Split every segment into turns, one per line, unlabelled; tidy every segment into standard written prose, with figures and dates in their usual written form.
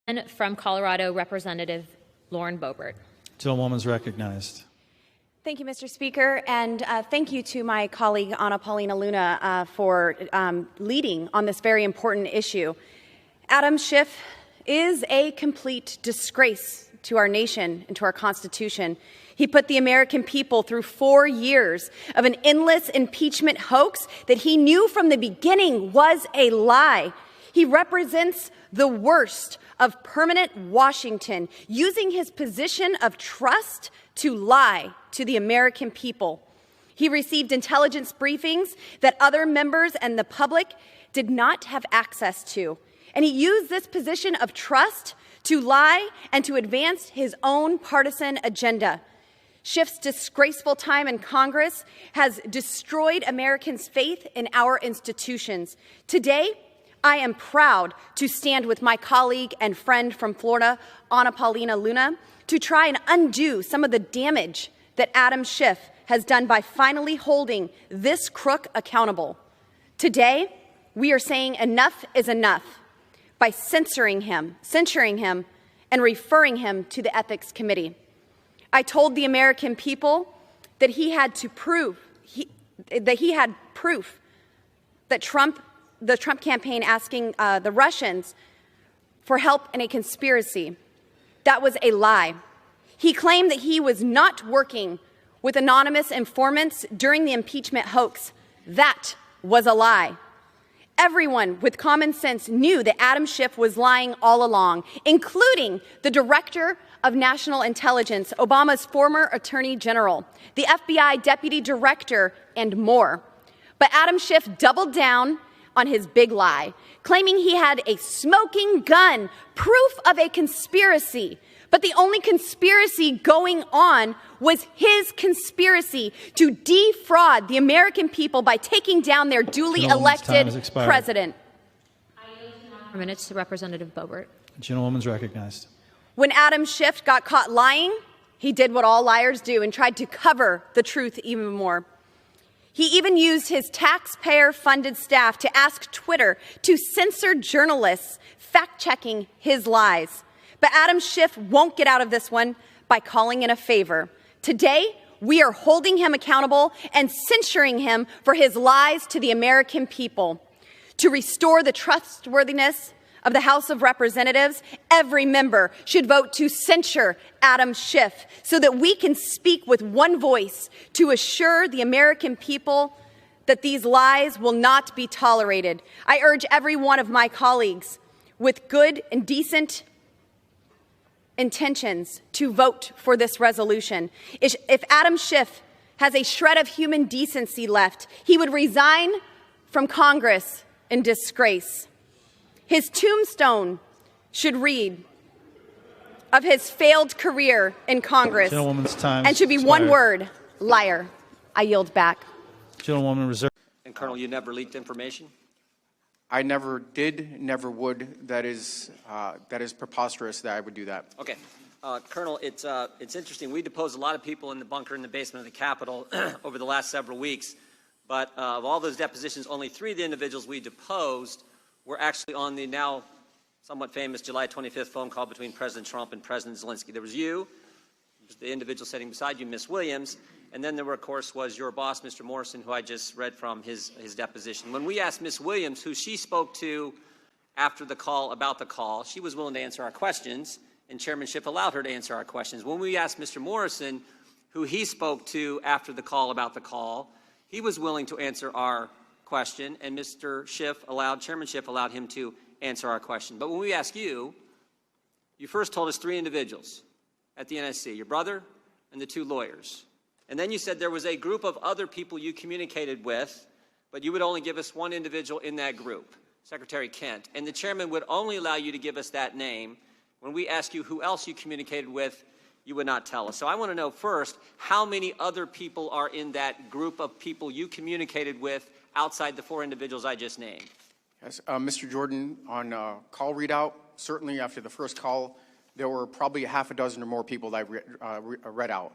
And from Colorado, Representative Lauren Boebert.
Gentlewoman is recognized.
Thank you, Mr. Speaker, and thank you to my colleague Ana Paulina Luna for leading on this very important issue. Adam Schiff is a complete disgrace to our nation and to our Constitution. He put the American people through 4 years of an endless impeachment hoax that he knew from the beginning was a lie. He represents the worst of permanent Washington, using his position of trust to lie to the American people. He received intelligence briefings that other members and the public did not have access to. And he used this position of trust to lie and to advance his own partisan agenda. Schiff's disgraceful time in Congress has destroyed Americans' faith in our institutions. Today, I am proud to stand with my colleague and friend from Florida, Ana Paulina Luna, to try and undo some of the damage that Adam Schiff has done by finally holding this crook accountable. Today, we are saying enough is enough by censoring him, and referring him to the Ethics Committee. I told the American people that he had proof that the Trump campaign asking the Russians for help in a conspiracy. That was a lie. He claimed that he was not working with anonymous informants during the impeachment hoax. That was a lie. Everyone with common sense knew that Adam Schiff was lying all along, including the Director of National Intelligence, Obama's former Attorney General, the FBI Deputy Director, and more. But Adam Schiff doubled down on his big lie, claiming he had a smoking gun, proof of a conspiracy. But the only conspiracy going on was his conspiracy to defraud the American people by taking down their duly elected president.
I yield 4 minutes to Representative Boebert.
The gentlewoman's recognized.
When Adam Schiff got caught lying, he did what all liars do and tried to cover the truth even more. He even used his taxpayer-funded staff to ask Twitter to censor journalists fact-checking his lies. But Adam Schiff won't get out of this one by calling in a favor. Today, we are holding him accountable and censuring him for his lies to the American people. To restore the trustworthiness of the House of Representatives, every member should vote to censure Adam Schiff so that we can speak with one voice to assure the American people that these lies will not be tolerated. I urge every one of my colleagues with good and decent intentions to vote for this resolution. If Adam Schiff has a shred of human decency left, he would resign from Congress in disgrace. His tombstone should read of his failed career in Congress and should be one word: liar. I yield back.
Gentlewoman reserved.
And Colonel, you never leaked information?
I never did, never would. That is preposterous that I would do that.
Okay. Colonel, it's interesting. We deposed a lot of people in the bunker in the basement of the Capitol over the last several weeks. But of all those depositions, only 3 of the individuals we deposed were actually on the now somewhat famous July 25th phone call between President Trump and President Zelensky. There was you, the individual sitting beside you, Ms. Williams, and then there, of course, was your boss, Mr. Morrison, who I just read from his deposition. When we asked Ms. Williams who she spoke to after the call about the call, she was willing to answer our questions, and Chairman Schiff allowed her to answer our questions. When we asked Mr. Morrison who he spoke to after the call about the call, he was willing to answer our question, and Chairman Schiff allowed him to answer our question. But when we asked you, you first told us 3 individuals at the NSC, your brother and the 2 lawyers. And then you said there was a group of other people you communicated with, but you would only give us 1 individual in that group, Secretary Kent. And the chairman would only allow you to give us that name. When we asked you who else you communicated with, you would not tell us. So I want to know first, how many other people are in that group of people you communicated with outside the 4 individuals I just named?
Yes, Mr. Jordan, on call readout, certainly after the first call, there were probably a half a dozen or more people that I read out.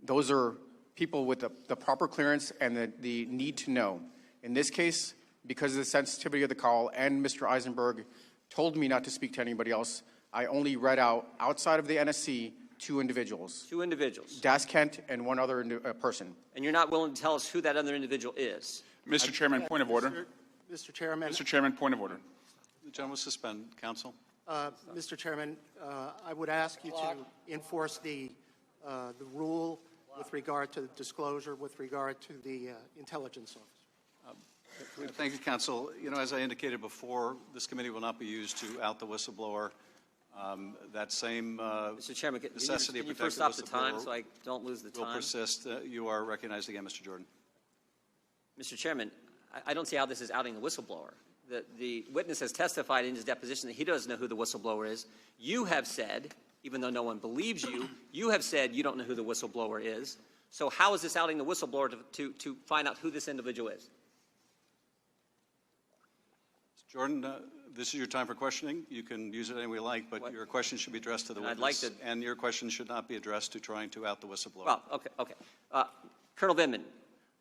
Those are people with the proper clearance and the need to know. In this case, because of the sensitivity of the call, and Mr. Eisenberg told me not to speak to anybody else, I only read out, outside of the NSC, 2 individuals,
Two individuals.
Das Kent and one other person.
And you're not willing to tell us who that other individual is.
Mr. Chairman, point of order.
Mr. Chairman,
Mr. Chairman, point of order.
The gentleman will suspend. Counsel.
Mr. Chairman, I would ask you to enforce the rule with regard to disclosure, with regard to the intelligence office.
Thank you, counsel. You know, as I indicated before, this committee will not be used to out the whistleblower. That same
Mr. Chairman,
necessity
can you
of
first
protecting
stop the time
whistleblower
so I don't lose the
will
time?
persist. You are recognized again, Mr. Jordan.
Mr. Chairman, I don't see how this is outing the whistleblower. The witness has testified in his deposition that he doesn't know who the whistleblower is. You have said, even though no one believes you, you have said you don't know who the whistleblower is. So how is this outing the whistleblower to find out who this individual is?
Jordan, this is your time for questioning. You can use it any way you like, but your question should be addressed to the
And
witness.
I'd like to-
and your question should not be addressed to trying to out the whistleblower.
Well, okay. Colonel Vindman,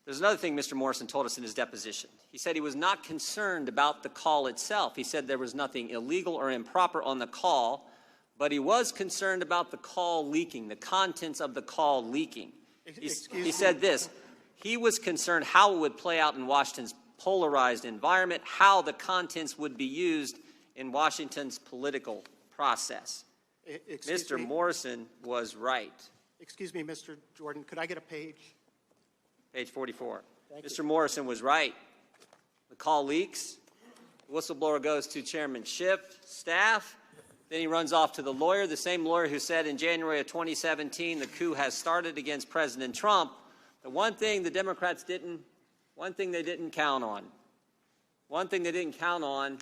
there's another thing Mr. Morrison told us in his deposition. He said he was not concerned about the call itself. He said there was nothing illegal or improper on the call, but he was concerned about the call leaking, the contents of the call leaking. He said this, he was concerned how it would play out in Washington's polarized environment, how the contents would be used in Washington's political process. Mr. Morrison was right.
Excuse me, Mr. Jordan, could I get a page?
Page 44. Mr. Morrison was right. The call leaks. The whistleblower goes to Chairman Schiff, staff. Then he runs off to the lawyer, the same lawyer who said in January of 2017 the coup has started against President Trump. The one thing the Democrats didn't count on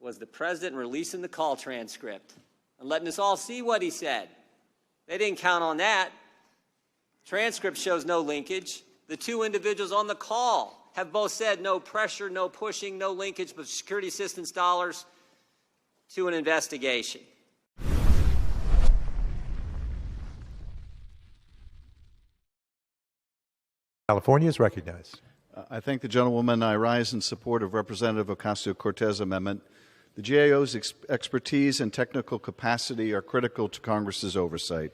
was the president releasing the call transcript and letting us all see what he said. They didn't count on that. Transcript shows no linkage. The 2 individuals on the call have both said no pressure, no pushing, no linkage, but security assistance dollars to an investigation.
California is recognized.
I thank the gentlewoman. I rise in support of Representative Ocasio-Cortez amendment. The GAO's expertise and technical capacity are critical to Congress's oversight.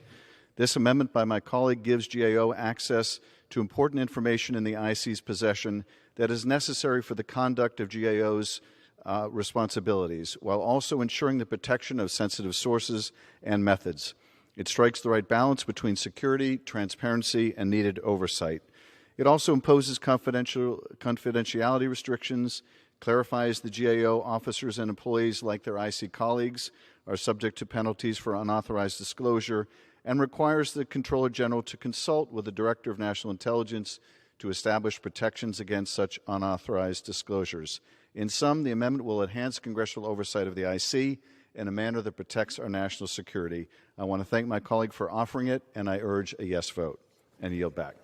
This amendment by my colleague gives GAO access to important information in the IC's possession that is necessary for the conduct of GAO's responsibilities, while also ensuring the protection of sensitive sources and methods. It strikes the right balance between security, transparency, and needed oversight. It also imposes confidentiality restrictions, clarifies the GAO officers and employees, like their IC colleagues, are subject to penalties for unauthorized disclosure, and requires the Comptroller General to consult with the Director of National Intelligence to establish protections against such unauthorized disclosures. In sum, the amendment will enhance congressional oversight of the IC in a manner that protects our national security. I want to thank my colleague for offering it, and I urge a yes vote and yield back.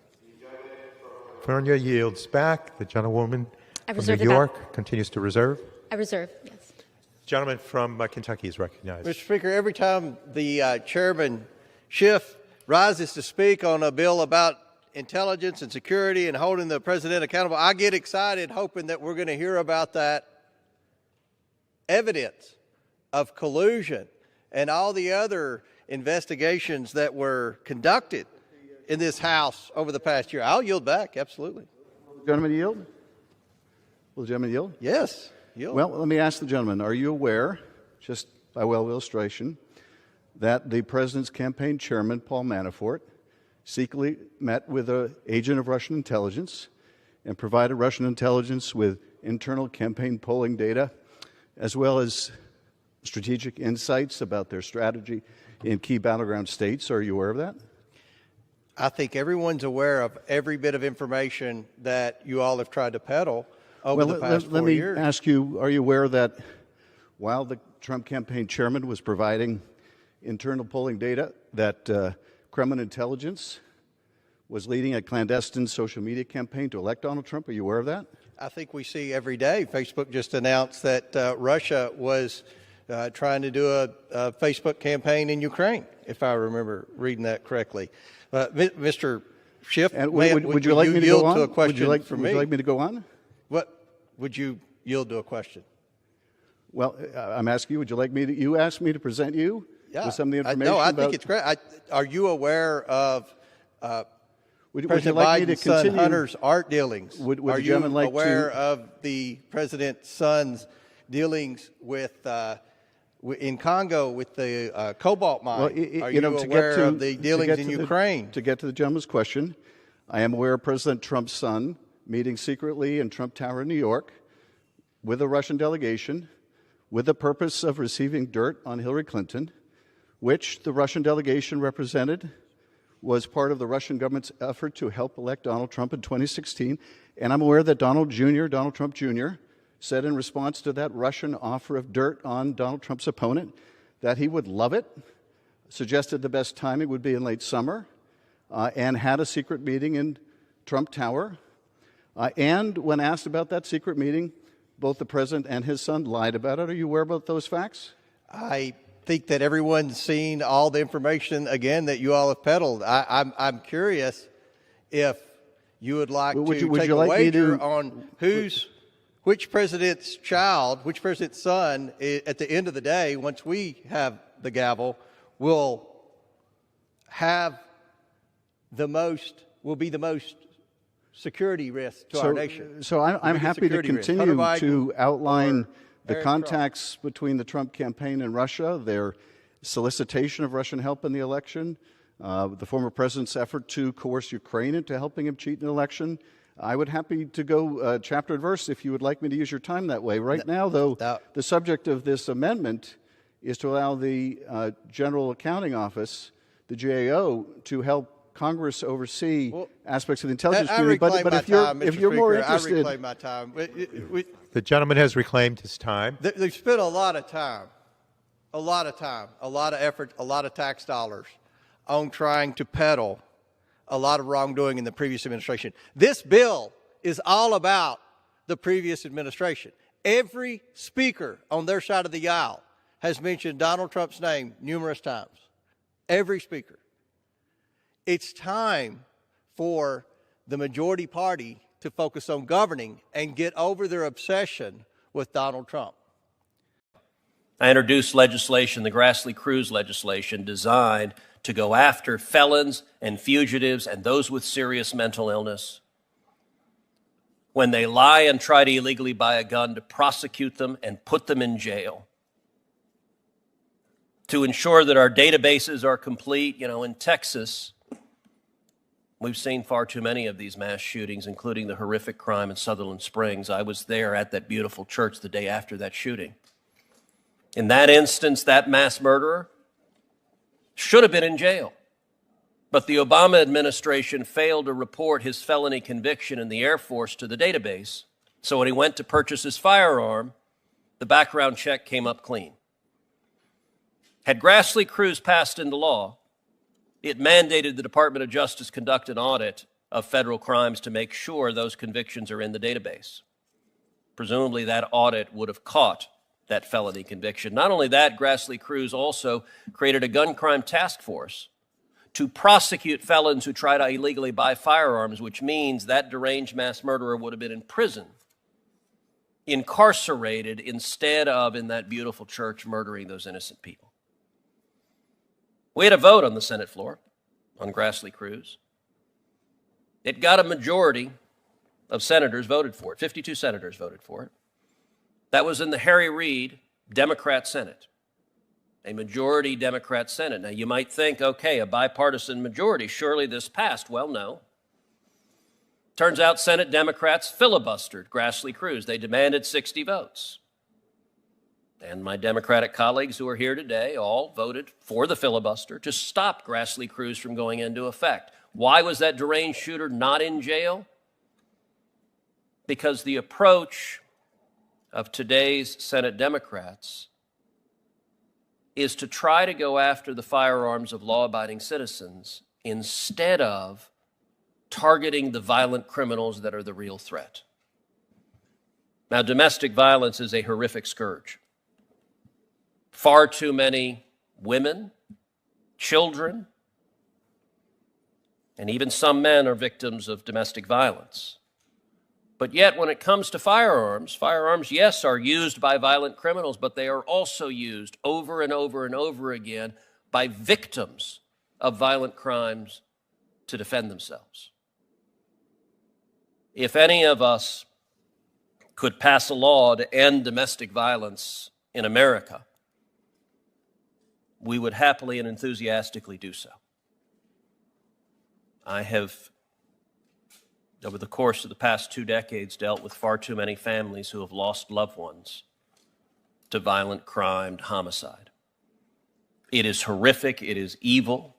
California yields back. The gentlewoman
I
from
reserve
New
the
York continues to reserve.
I reserve, yes.
Gentleman from Kentucky is recognized.
Mr. Speaker, every time the Chairman Schiff rises to speak on a bill about intelligence and security and holding the president accountable, I get excited hoping that we're going to hear about that evidence of collusion and all the other investigations that were conducted in this House over the past year. I'll yield back, absolutely.
Will the gentleman yield? Will the gentleman yield?
Yes, yield.
Well, let me ask the gentleman, are you aware, just by way of illustration, that the President's campaign chairman, Paul Manafort, secretly met with an agent of Russian intelligence and provided Russian intelligence with internal campaign polling data, as well as strategic insights about their strategy in key battleground states? Are you aware of that?
I think everyone's aware of every bit of information that you all have tried to peddle over the past 4 years.
Let me ask you, are you aware that while the Trump campaign chairman was providing internal polling data, that Kremlin intelligence was leading a clandestine social media campaign to elect Donald Trump? Are you aware of that?
I think we see every day. Facebook just announced that Russia was trying to do a Facebook campaign in Ukraine, if I remember reading that correctly. Mr. Schiff,
would you like me to
yield
go on?
to a question
would
from me?
you like me to go on?
What would you yield to a question?
Well, I'm asking you, would you like me to, you asked me to present you with some of the information?
No, I
about,
think it's great. Are you aware of
would you
President
like me to
Biden's son
continue?
Hunter's art dealings?
Would
Are
the
you
gentleman like
aware
to?
of the president's son's dealings with in Congo with the cobalt mine?
Well,
Are
you
you
know, to
aware
get to
of the dealings in Ukraine?
To get to the gentleman's question, I am aware of President Trump's son meeting secretly in Trump Tower in New York with a Russian delegation with the purpose of receiving dirt on Hillary Clinton, which the Russian delegation represented was part of the Russian government's effort to help elect Donald Trump in 2016. And I'm aware that Donald Trump Jr., said in response to that Russian offer of dirt on Donald Trump's opponent that he would love it, suggested the best timing would be in late summer, and had a secret meeting in Trump Tower. And when asked about that secret meeting, both the president and his son lied about it. Are you aware about those facts?
I think that everyone's seen all the information, again, that you all have peddled. I'm curious if you would like
Would
to
you
take a
like me
wager
to-
on which president's child, which president's son, at the end of the day, once we have the gavel, will be the most security risk to our nation.
So I'm
Biggest
happy to
security risk.
continue
Hunter Biden
to outline the
Eric
contacts between the Trump campaign and Russia, their solicitation of Russian help in the election, the former president's effort to coerce Ukraine into helping him cheat an election. I would happy to go chapter and verse if you would like me to use your time that way. Right now, though, the subject of this amendment is to allow the General Accounting Office, the GAO, to help Congress oversee aspects of the intelligence community. But if you're more interested,
I reclaim my time.
The gentleman has reclaimed his time.
They've spent a lot of time, a lot of effort, a lot of tax dollars on trying to peddle a lot of wrongdoing in the previous administration. This bill is all about the previous administration. Every speaker on their side of the aisle has mentioned Donald Trump's name numerous times. Every speaker. It's time for the majority party to focus on governing and get over their obsession with Donald Trump.
I introduced legislation, the Grassley-Cruz legislation, designed to go after felons and fugitives and those with serious mental illness. When they lie and try to illegally buy a gun, to prosecute them and put them in jail. To ensure that our databases are complete, in Texas, we've seen far too many of these mass shootings, including the horrific crime in Sutherland Springs. I was there at that beautiful church the day after that shooting. In that instance, that mass murderer should have been in jail. But the Obama administration failed to report his felony conviction in the Air Force to the database. So when he went to purchase his firearm, the background check came up clean. Had Grassley-Cruz passed into law, it mandated the Department of Justice conduct an audit of federal crimes to make sure those convictions are in the database. Presumably that audit would have caught that felony conviction. Not only that, Grassley-Cruz also created a gun crime task force to prosecute felons who try to illegally buy firearms, which means that deranged mass murderer would have been in prison, incarcerated, instead of in that beautiful church murdering those innocent people. We had a vote on the Senate floor on Grassley-Cruz. It got a majority of senators voted for it. 52 senators voted for it. That was in the Harry Reid Democrat Senate, a majority Democrat Senate. Now, you might think, okay, a bipartisan majority, surely this passed. Well, no. Turns out Senate Democrats filibustered Grassley-Cruz. They demanded 60 votes. And my Democratic colleagues who are here today all voted for the filibuster to stop Grassley-Cruz from going into effect. Why was that deranged shooter not in jail? Because the approach of today's Senate Democrats is to try to go after the firearms of law-abiding citizens instead of targeting the violent criminals that are the real threat. Now, domestic violence is a horrific scourge. Far too many women, children, and even some men are victims of domestic violence. But yet, when it comes to firearms, yes, are used by violent criminals, but they are also used over and over and over again by victims of violent crimes to defend themselves. If any of us could pass a law to end domestic violence in America, we would happily and enthusiastically do so. I have, over the course of the past 2 decades, dealt with far too many families who have lost loved ones to violent crime, homicide. It is horrific. It is evil.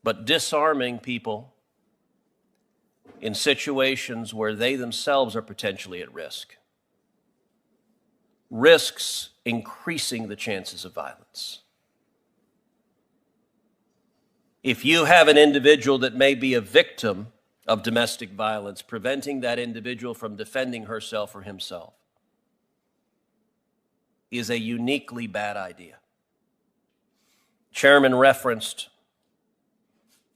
But disarming people in situations where they themselves are potentially at risk risks increasing the chances of violence. If you have an individual that may be a victim of domestic violence, preventing that individual from defending herself or himself is a uniquely bad idea. Chairman referenced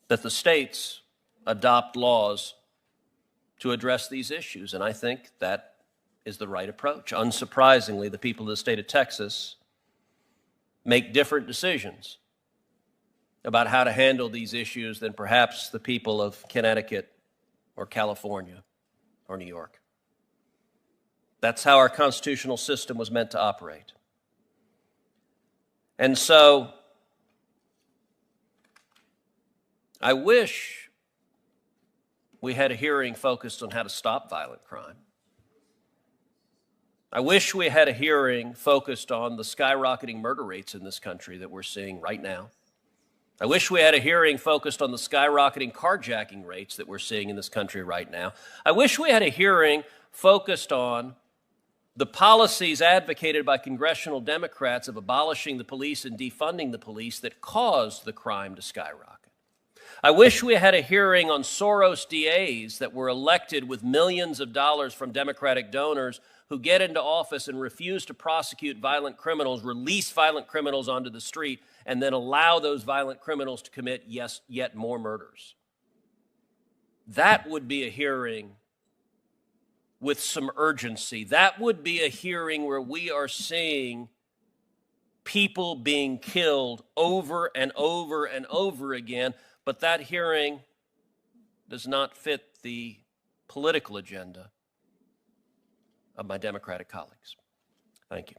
that the states adopt laws to address these issues, and I think that is the right approach. Unsurprisingly, the people of the state of Texas make different decisions about how to handle these issues than perhaps the people of Connecticut or California or New York. That's how our constitutional system was meant to operate. And so, I wish we had a hearing focused on how to stop violent crime. I wish we had a hearing focused on the skyrocketing murder rates in this country that we're seeing right now. I wish we had a hearing focused on the skyrocketing carjacking rates that we're seeing in this country right now. I wish we had a hearing focused on the policies advocated by congressional Democrats of abolishing the police and defunding the police that caused the crime to skyrocket. I wish we had a hearing on Soros DAs that were elected with millions of dollars from Democratic donors who get into office and refuse to prosecute violent criminals, release violent criminals onto the street, and then allow those violent criminals to commit yet more murders. That would be a hearing with some urgency. That would be a hearing where we are seeing people being killed over and over and over again, but that hearing does not fit the political agenda of my Democratic colleagues. Thank you.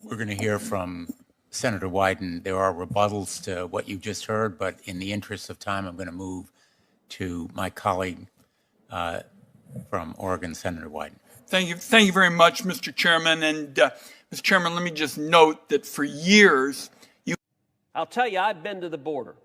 We're going to hear from Senator Wyden. There are rebuttals to what you just heard, but in the interest of time, I'm going to move to my colleague from Oregon, Senator Wyden.
Thank you very much, Mr. Chairman. And Mr. Chairman, let me just note that for years,
I'll tell you, I've been to the border.